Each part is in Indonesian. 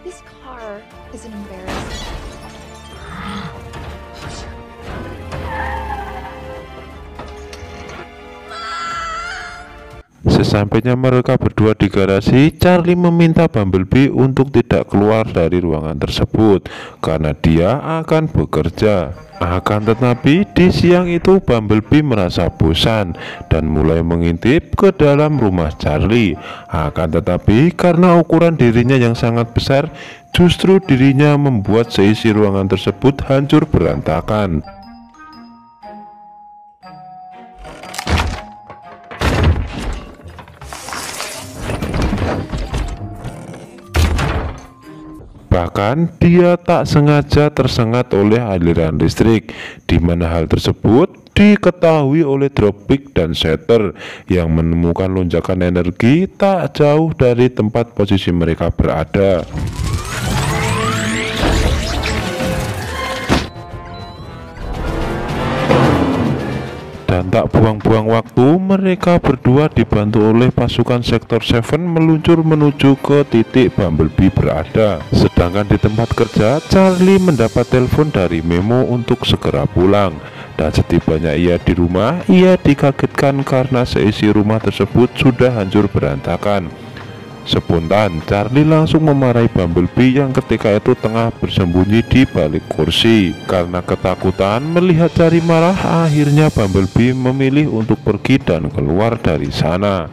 This car is an embarrassment. Sesampainya mereka berdua di garasi, Charlie meminta Bumblebee untuk tidak keluar dari ruangan tersebut karena dia akan bekerja. Akan tetapi di siang itu Bumblebee merasa bosan dan mulai mengintip ke dalam rumah Charlie. Akan tetapi karena ukuran dirinya yang sangat besar, justru dirinya membuat seisi ruangan tersebut hancur berantakan. Bahkan dia tak sengaja tersengat oleh aliran listrik, di mana hal tersebut diketahui oleh Dropkick dan Shatter yang menemukan lonjakan energi tak jauh dari tempat posisi mereka berada. Dan tak buang-buang waktu, mereka berdua dibantu oleh pasukan Sektor 7 meluncur menuju ke titik Bumblebee berada. Sedangkan di tempat kerja, Charlie mendapat telepon dari Memo untuk segera pulang. Dan setibanya ia di rumah, ia dikagetkan karena seisi rumah tersebut sudah hancur berantakan. Spontan, Charlie langsung memarahi Bumblebee yang ketika itu tengah bersembunyi di balik kursi. Karena ketakutan melihat Charlie marah, akhirnya Bumblebee memilih untuk pergi dan keluar dari sana.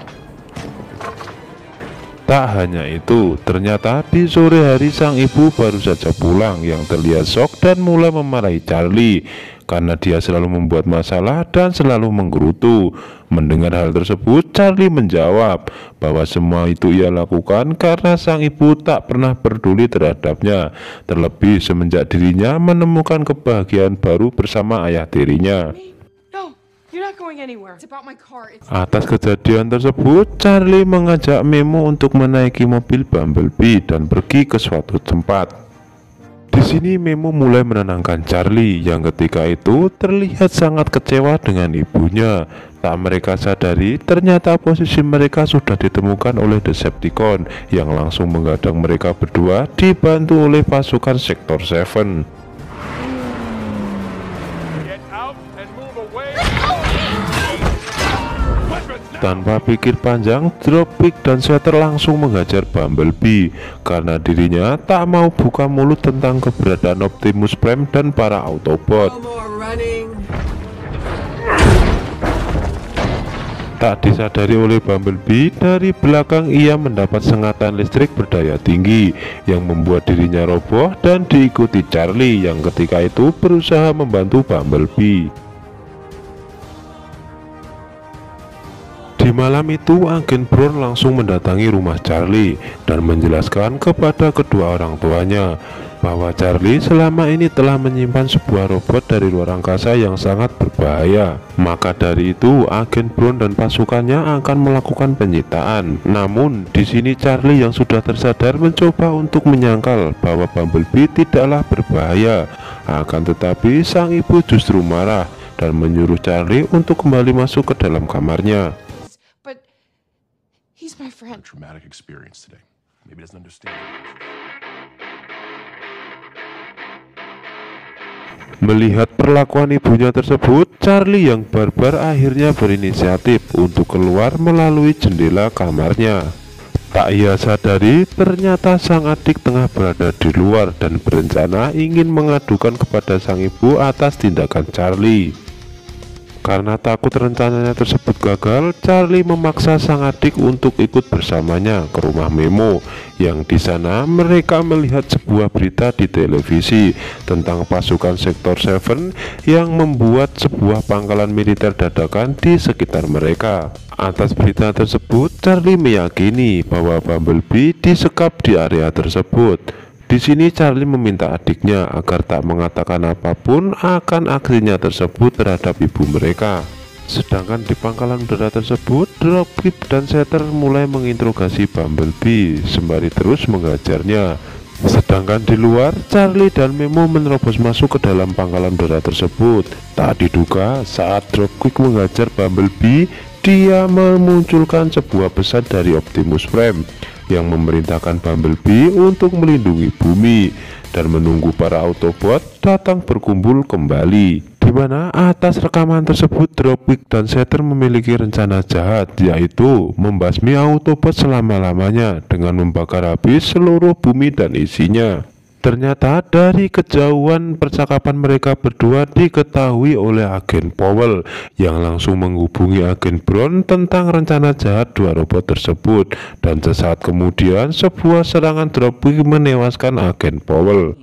Tak hanya itu, ternyata di sore hari sang ibu baru saja pulang yang terlihat shock dan mulai memarahi Charlie karena dia selalu membuat masalah dan selalu menggerutu. Mendengar hal tersebut, Charlie menjawab bahwa semua itu ia lakukan karena sang ibu tak pernah peduli terhadapnya, terlebih semenjak dirinya menemukan kebahagiaan baru bersama ayah tirinya. Atas kejadian tersebut, Charlie mengajak Memo untuk menaiki mobil Bumblebee dan pergi ke suatu tempat. Di sini Memo mulai menenangkan Charlie yang ketika itu terlihat sangat kecewa dengan ibunya. Tak mereka sadari, ternyata posisi mereka sudah ditemukan oleh Decepticon yang langsung menghadang mereka berdua dibantu oleh pasukan Sektor 7. Tanpa pikir panjang, Dropkick dan Shatter langsung menghajar Bumblebee karena dirinya tak mau buka mulut tentang keberadaan Optimus Prime dan para Autobot. Tak disadari oleh Bumblebee, dari belakang ia mendapat sengatan listrik berdaya tinggi yang membuat dirinya roboh dan diikuti Charlie yang ketika itu berusaha membantu Bumblebee. Di malam itu, Agen Brown langsung mendatangi rumah Charlie dan menjelaskan kepada kedua orang tuanya bahwa Charlie selama ini telah menyimpan sebuah robot dari luar angkasa yang sangat berbahaya. Maka dari itu, Agen Brown dan pasukannya akan melakukan penyitaan. Namun, di sini Charlie yang sudah tersadar mencoba untuk menyangkal bahwa Bumblebee tidaklah berbahaya. Akan tetapi, sang ibu justru marah dan menyuruh Charlie untuk kembali masuk ke dalam kamarnya. He's my friend. Traumatic experience today. Maybe doesn't understand. Melihat perlakuan ibunya tersebut, Charlie yang barbar akhirnya berinisiatif untuk keluar melalui jendela kamarnya. Tak ia sadari, ternyata sang adik tengah berada di luar dan berencana ingin mengadukan kepada sang ibu atas tindakan Charlie. Karena takut rencananya tersebut gagal, Charlie memaksa sang adik untuk ikut bersamanya ke rumah Memo. Yang di sana mereka melihat sebuah berita di televisi tentang pasukan Sektor 7 yang membuat sebuah pangkalan militer dadakan di sekitar mereka. Atas berita tersebut, Charlie meyakini bahwa Bumblebee disekap di area tersebut. Di sini Charlie meminta adiknya agar tak mengatakan apapun akan aksinya tersebut terhadap ibu mereka. Sedangkan di pangkalan udara tersebut, Dropkick dan Shatter mulai menginterogasi Bumblebee sembari terus menghajarnya. Sedangkan di luar, Charlie dan Memo menerobos masuk ke dalam pangkalan udara tersebut. Tak diduga, saat Dropkick menghajar Bumblebee, dia memunculkan sebuah pesan dari Optimus Prime. yang memerintahkan Bumblebee untuk melindungi bumi dan menunggu para Autobot datang berkumpul kembali. Di mana atas rekaman tersebut Dropkick dan Shatter memiliki rencana jahat, yaitu membasmi Autobot selama-lamanya dengan membakar habis seluruh bumi dan isinya. Ternyata dari kejauhan percakapan mereka berdua diketahui oleh Agen Powell yang langsung menghubungi Agen Brown tentang rencana jahat dua robot tersebut, dan sesaat kemudian sebuah serangan Dropkick menewaskan Agen Powell.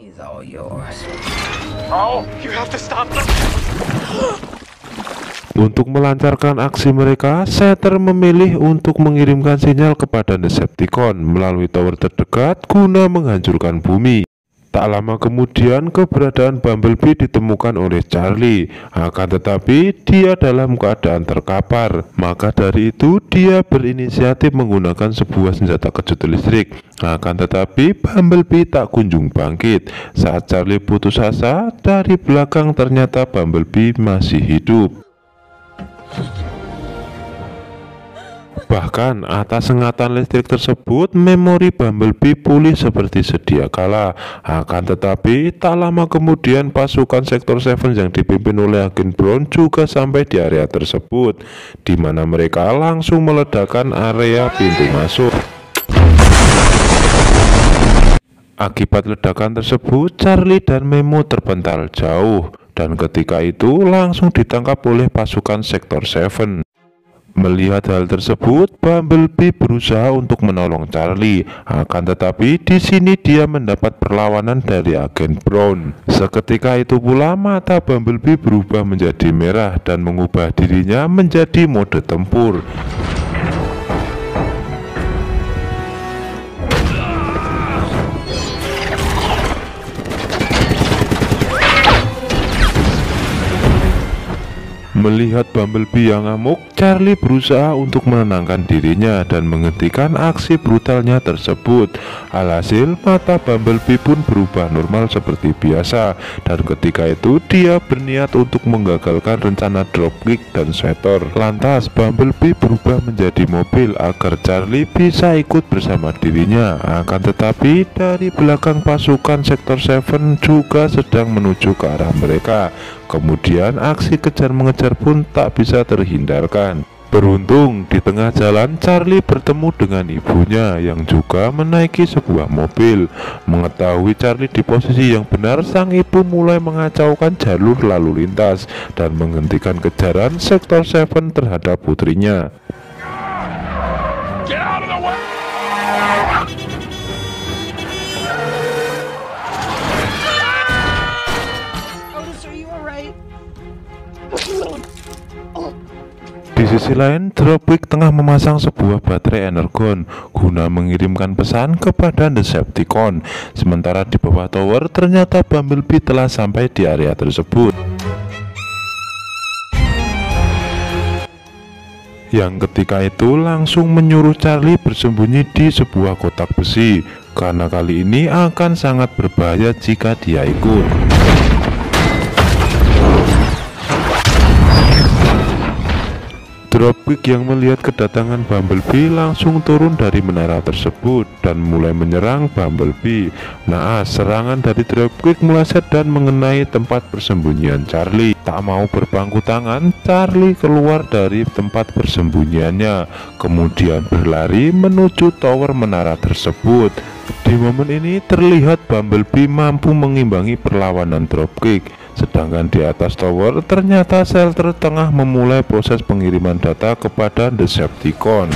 Untuk melancarkan aksi mereka, Shatter memilih untuk mengirimkan sinyal kepada Decepticon melalui tower terdekat guna menghancurkan bumi. Tak lama kemudian keberadaan Bumblebee ditemukan oleh Charlie, akan tetapi dia dalam keadaan terkapar. Maka dari itu dia berinisiatif menggunakan sebuah senjata kejut listrik. Akan tetapi Bumblebee tak kunjung bangkit. Saat Charlie putus asa, dari belakang ternyata Bumblebee masih hidup. Bahkan atas sengatan listrik tersebut, memori Bumblebee pulih seperti sedia kala. Akan tetapi tak lama kemudian pasukan Sektor 7 yang dipimpin oleh Agen Brown juga sampai di area tersebut, di mana mereka langsung meledakkan area pintu masuk. Akibat ledakan tersebut, Charlie dan Memo terpental jauh, dan ketika itu langsung ditangkap oleh pasukan Sektor 7. Melihat hal tersebut, Bumblebee berusaha untuk menolong Charlie. Akan tetapi di sini dia mendapat perlawanan dari Agen Brown. Seketika itu pula mata Bumblebee berubah menjadi merah dan mengubah dirinya menjadi mode tempur. Melihat Bumblebee yang ngamuk, Charlie berusaha untuk menenangkan dirinya dan menghentikan aksi brutalnya tersebut. Alhasil mata Bumblebee pun berubah normal seperti biasa, dan ketika itu dia berniat untuk menggagalkan rencana Dropkick dan Shatter. Lantas Bumblebee berubah menjadi mobil agar Charlie bisa ikut bersama dirinya. Akan tetapi dari belakang pasukan Sektor 7 juga sedang menuju ke arah mereka. Kemudian aksi kejar-mengejar pun tak bisa terhindarkan. Beruntung di tengah jalan Charlie bertemu dengan ibunya yang juga menaiki sebuah mobil. Mengetahui Charlie di posisi yang benar, sang ibu mulai mengacaukan jalur lalu lintas dan menghentikan kejaran Sektor 7 terhadap putrinya. Get out of the way! Di sisi lain, Dropkick tengah memasang sebuah baterai energon guna mengirimkan pesan kepada Decepticon. Sementara di bawah tower, ternyata Bumblebee telah sampai di area tersebut. Yang ketika itu langsung menyuruh Charlie bersembunyi di sebuah kotak besi, karena kali ini akan sangat berbahaya jika dia ikut. Dropkick yang melihat kedatangan Bumblebee langsung turun dari menara tersebut dan mulai menyerang Bumblebee. Naas serangan dari Dropkick meleset dan mengenai tempat persembunyian Charlie. Tak mau berpangku tangan, Charlie keluar dari tempat persembunyiannya, kemudian berlari menuju tower menara tersebut. Di momen ini terlihat Bumblebee mampu mengimbangi perlawanan Dropkick. Sedangkan di atas tower ternyata Shelter tengah memulai proses pengiriman data kepada Decepticon.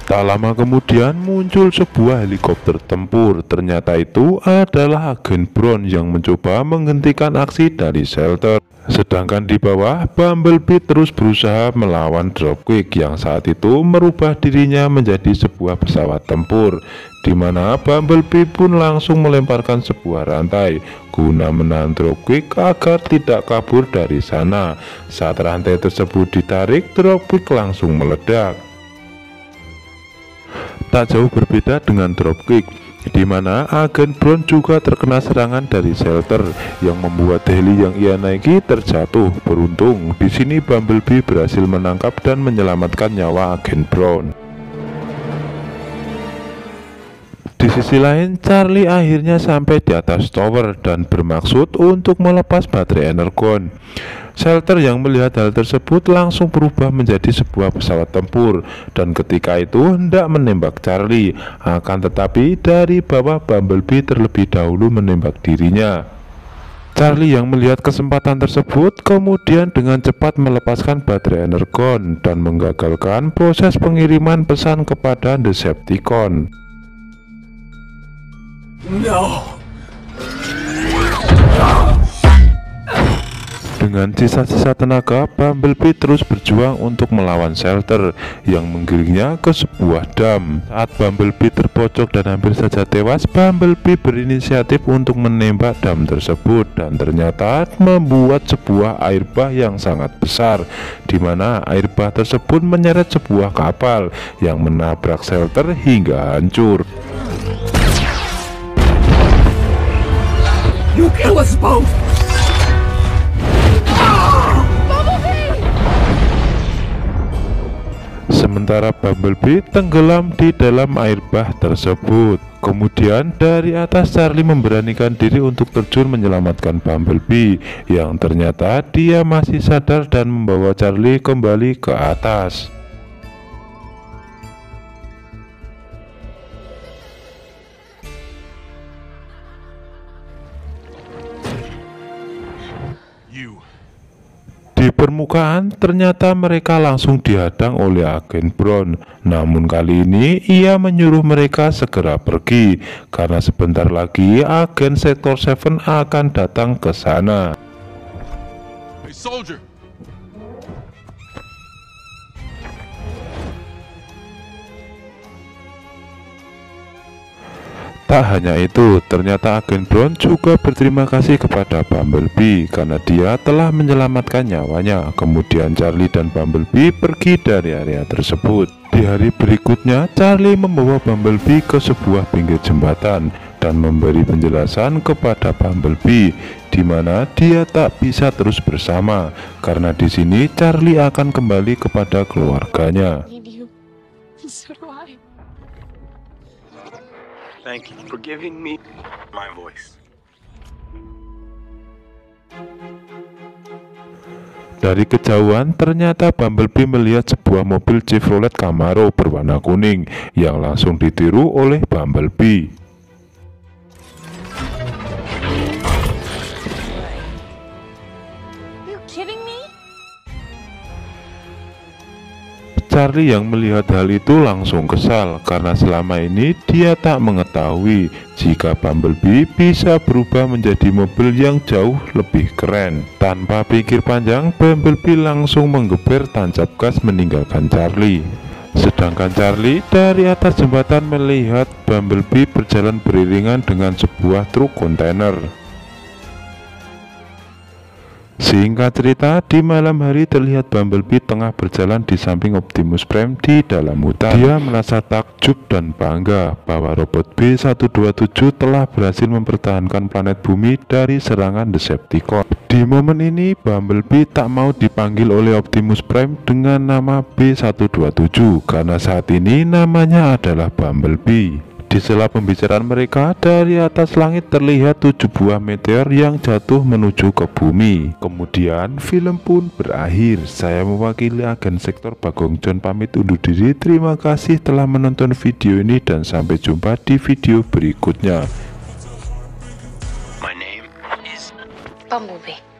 Tak lama kemudian muncul sebuah helikopter tempur. Ternyata itu adalah Agen Brown yang mencoba menghentikan aksi dari Shelter. Sedangkan di bawah, Bumblebee terus berusaha melawan Dropkick yang saat itu merubah dirinya menjadi sebuah pesawat tempur, di mana Bumblebee pun langsung melemparkan sebuah rantai guna menahan Dropkick agar tidak kabur dari sana. Saat rantai tersebut ditarik, Dropkick langsung meledak. Tak jauh berbeda dengan Dropkick, di mana agen Brown juga terkena serangan dari shelter yang membuat heli yang ia naiki terjatuh. Beruntung di sini Bumblebee berhasil menangkap dan menyelamatkan nyawa agen Brown. Di sisi lain, Charlie akhirnya sampai di atas tower dan bermaksud untuk melepas baterai energon. Shelter yang melihat hal tersebut langsung berubah menjadi sebuah pesawat tempur dan ketika itu hendak menembak Charlie. Akan tetapi dari bawah Bumblebee terlebih dahulu menembak dirinya. Charlie yang melihat kesempatan tersebut kemudian dengan cepat melepaskan baterai energon dan menggagalkan proses pengiriman pesan kepada Decepticon. No. Dengan sisa-sisa tenaga, Bumblebee terus berjuang untuk melawan shelter yang menggiringnya ke sebuah dam. Saat Bumblebee terpojok dan hampir saja tewas, Bumblebee berinisiatif untuk menembak dam tersebut dan ternyata membuat sebuah air bah yang sangat besar, di mana air bah tersebut menyeret sebuah kapal yang menabrak shelter hingga hancur. You kill us both. Sementara Bumblebee tenggelam di dalam air bah tersebut. Kemudian dari atas Charlie memberanikan diri untuk terjun menyelamatkan Bumblebee, yang ternyata dia masih sadar dan membawa Charlie kembali ke atas. Di permukaan ternyata mereka langsung dihadang oleh agen Brown. Namun kali ini ia menyuruh mereka segera pergi karena sebentar lagi agen Sektor 7 akan datang ke sana. Hey, soldier. Tak hanya itu, ternyata agen Brown juga berterima kasih kepada Bumblebee karena dia telah menyelamatkan nyawanya. Kemudian Charlie dan Bumblebee pergi dari area tersebut. Di hari berikutnya, Charlie membawa Bumblebee ke sebuah pinggir jembatan dan memberi penjelasan kepada Bumblebee di mana dia tak bisa terus bersama karena di sini Charlie akan kembali kepada keluarganya. So do I. Thank you for giving me my voice. Dari kejauhan ternyata Bumblebee melihat sebuah mobil Chevrolet Camaro berwarna kuning yang langsung ditiru oleh Bumblebee. You kidding me? Charlie yang melihat hal itu langsung kesal karena selama ini dia tak mengetahui jika Bumblebee bisa berubah menjadi mobil yang jauh lebih keren. Tanpa pikir panjang, Bumblebee langsung menggeber tancap gas meninggalkan Charlie. Sedangkan Charlie dari atas jembatan melihat Bumblebee berjalan beriringan dengan sebuah truk kontainer. Singkat cerita, di malam hari terlihat Bumblebee tengah berjalan di samping Optimus Prime di dalam hutan. Dia merasa takjub dan bangga bahwa robot B-127 telah berhasil mempertahankan planet bumi dari serangan Decepticon. Di momen ini, Bumblebee tak mau dipanggil oleh Optimus Prime dengan nama B-127 karena saat ini namanya adalah Bumblebee. Di sela pembicaraan mereka, dari atas langit terlihat 7 buah meteor yang jatuh menuju ke bumi. Kemudian film pun berakhir. Saya mewakili agen Sektor Bagong John pamit undur diri. Terima kasih telah menonton video ini dan sampai jumpa di video berikutnya. My name is Bumblebee.